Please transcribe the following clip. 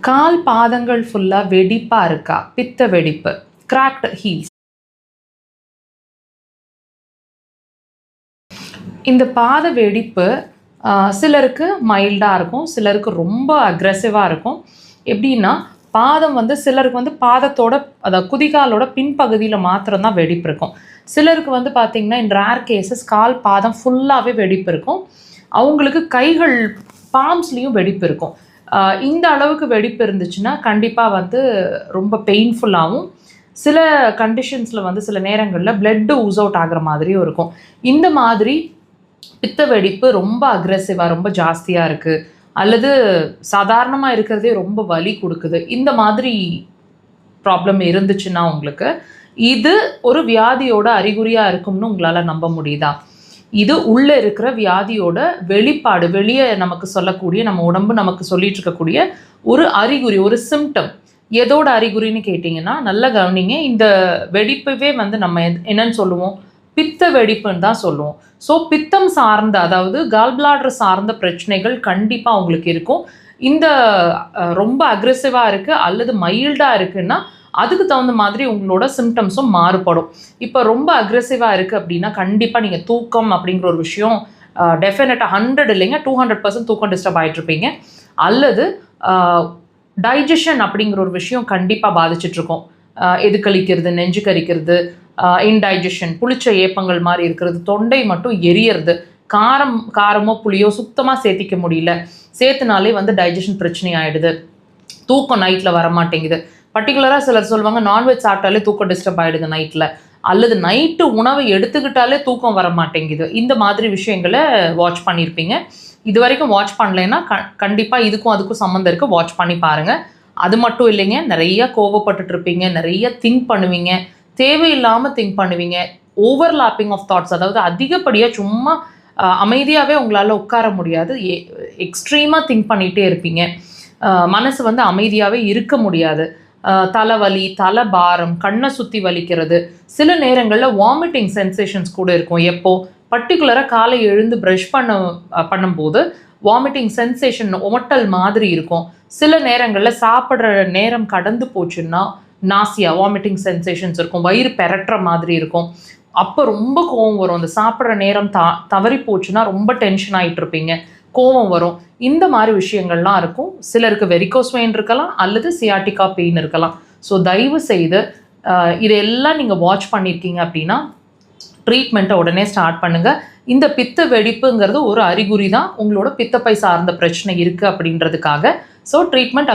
கால் பாதங்கள் ஃபுல்லாக வெடிப்பாக இருக்கா, பித்த வெடிப்பு, கிராக்டு ஹீல்ஸ். இந்த பாத வெடிப்பு சிலருக்கு மைல்டாக இருக்கும், சிலருக்கு ரொம்ப அக்ரெசிவாக இருக்கும். எப்படின்னா பாதம் சிலருக்கு பாதத்தோட அதாவது குதிகாலோட பின்பகுதியில் மாத்திரம்தான் வெடிப்பு இருக்கும். சிலருக்கு பார்த்திங்கன்னா இன் ரேர் கேசஸ் கால் பாதம் ஃபுல்லாகவே வெடிப்பு இருக்கும். அவங்களுக்கு கைகள் பாம்ஸ்லேயும் வெடிப்பு இருக்கும். இந்த அளவுக்கு வெடிப்பு இருந்துச்சுன்னா கண்டிப்பாக ரொம்ப பெயின்ஃபுல்லாகவும், சில கண்டிஷன்ஸில் சில நேரங்களில் பிளட்டு ஊஸ் அவுட் ஆகிற மாதிரியும் இருக்கும். இந்த மாதிரி பித்த வெடிப்பு ரொம்ப அக்ரெசிவாக ரொம்ப ஜாஸ்தியாக இருக்குது, அல்லது சாதாரணமாக இருக்கிறதே ரொம்ப வலி கொடுக்குது, இந்த மாதிரி ப்ராப்ளம் இருந்துச்சுன்னா உங்களுக்கு இது ஒரு வியாதியோட அறிகுறியாக இருக்கும்னு உங்களால் நம்ப முடியுதா? இது உள்ளே இருக்கிற வியாதியோட வெளிப்பாடு, வெளியே நமக்கு சொல்லக்கூடிய, நம்ம உடம்பு நமக்கு சொல்லிட்டு இருக்கக்கூடிய ஒரு அறிகுறி, ஒரு சிம்டம். எதோட அறிகுறின்னு கேட்டிங்கன்னா நல்லா கவனிங்க. இந்த வெடிப்பவே நம்ம என்னன்னு சொல்லுவோம், பித்த வெடிப்புன்னு தான் சொல்லுவோம். ஸோ பித்தம் சார்ந்த, அதாவது கால் பிளாடர் சார்ந்த பிரச்சனைகள் கண்டிப்பாக உங்களுக்கு இருக்கும். இந்த ரொம்ப அக்ரெசிவாக இருக்குது அல்லது மைல்டாக இருக்குன்னா அதுக்கு தகுந்த மாதிரி உங்களோட சிம்டம்ஸும் மாறுபடும். இப்போ ரொம்ப அக்ரெசிவாக இருக்குது அப்படின்னா கண்டிப்பாக நீங்கள் தூக்கம் அப்படிங்கிற ஒரு விஷயம் டெஃபினட்டாக 100 இல்லைங்க 200% தூக்கம் டிஸ்டர்ப் ஆகிட்ருப்பீங்க. அல்லது டைஜஷன் அப்படிங்கிற ஒரு விஷயம் கண்டிப்பாக பாதிச்சிட்ருக்கோம். எது கழிக்கிறது, நெஞ்சு கரிக்கிறது, இன்டைஜஷன், புளிச்ச ஏப்பங்கள் மாதிரி இருக்கிறது, தொண்டை மட்டும் எரியறது, காரமோ புளியோ சுத்தமாக சேர்த்திக்க முடியல, சேர்த்துனாலே டைஜஷன் பிரச்சனை ஆகிடுது, தூக்கம் நைட்டில் வரமாட்டேங்குது. பர்டிகுலராக சிலர் சொல்லுவாங்க நான்வெஜ் சாப்பிட்டாலே தூக்கம் டிஸ்டர்ப் ஆகிடுது நைட்டில், அல்லது நைட்டு உணவை எடுத்துக்கிட்டாலே தூக்கம் வர மாட்டேங்குது. இந்த மாதிரி விஷயங்களை வாட்ச் பண்ணியிருப்பீங்க. இது வரைக்கும் வாட்ச் பண்ணலைன்னா கண்டிப்பாக இதுக்கும் அதுக்கும் சம்மந்தம் இருக்குது, வாட்ச் பண்ணி பாருங்கள். அது மட்டும் இல்லைங்க, நிறைய கோவப்பட்டுட்ருப்பீங்க, நிறைய திங்க் பண்ணுவீங்க, தேவையில்லாமல் திங்க் பண்ணுவீங்க, ஓவர்லாப்பிங் ஆஃப் தாட்ஸ், அதாவது அதிகப்படியாக சும்மா அமைதியாகவே உங்களால் உட்கார முடியாது, எக்ஸ்ட்ரீமாக திங்க் பண்ணிகிட்டே இருப்பீங்க, மனசு அமைதியாகவே இருக்க முடியாது, தலைவலி, தலை பாரம், கண்ணை சுற்றி வலிக்கிறது, சில நேரங்களில் வாமிட்டிங் சென்சேஷன்ஸ் கூட இருக்கும். எப்போ பர்டிகுலராக காலை எழுந்து ப்ரஷ் பண்ணும்போது வாமிட்டிங் சென்சேஷன் ஒமட்டல் மாதிரி இருக்கும். சில நேரங்களில் சாப்பிட்ற நேரம் கடந்து போச்சுன்னா நாசியா, வாமிட்டிங் சென்சேஷன்ஸ் இருக்கும், வயிறு பெரட்டுற மாதிரி இருக்கும். அப்போ ரொம்ப கோவம் வரும். அந்த சாப்பிட்ற நேரம் தவறி போச்சுன்னா ரொம்ப டென்ஷன் ஆகிட்டு இருப்பீங்க, கோவம் வரும். இந்த மாதிரி விஷயங்கள்லாம் இருக்கும். சிலருக்கு வெரிகோஸ் வெயின் இருக்கலாம், அல்லது சியாட்டிகா பெயின் இருக்கலாம். ஸோ தயவு செய்து இதெல்லாம் நீங்கள் வாட்ச் பண்ணியிருக்கீங்க அப்படின்னா ட்ரீட்மெண்ட்டை உடனே ஸ்டார்ட் பண்ணுங்கள். இந்த பித்த வெடிப்புங்கிறது ஒரு அறிகுறி தான் உங்களோட பித்தப்பை சார்ந்த பிரச்சனை இருக்குது அப்படின்றதுக்காக. So treatment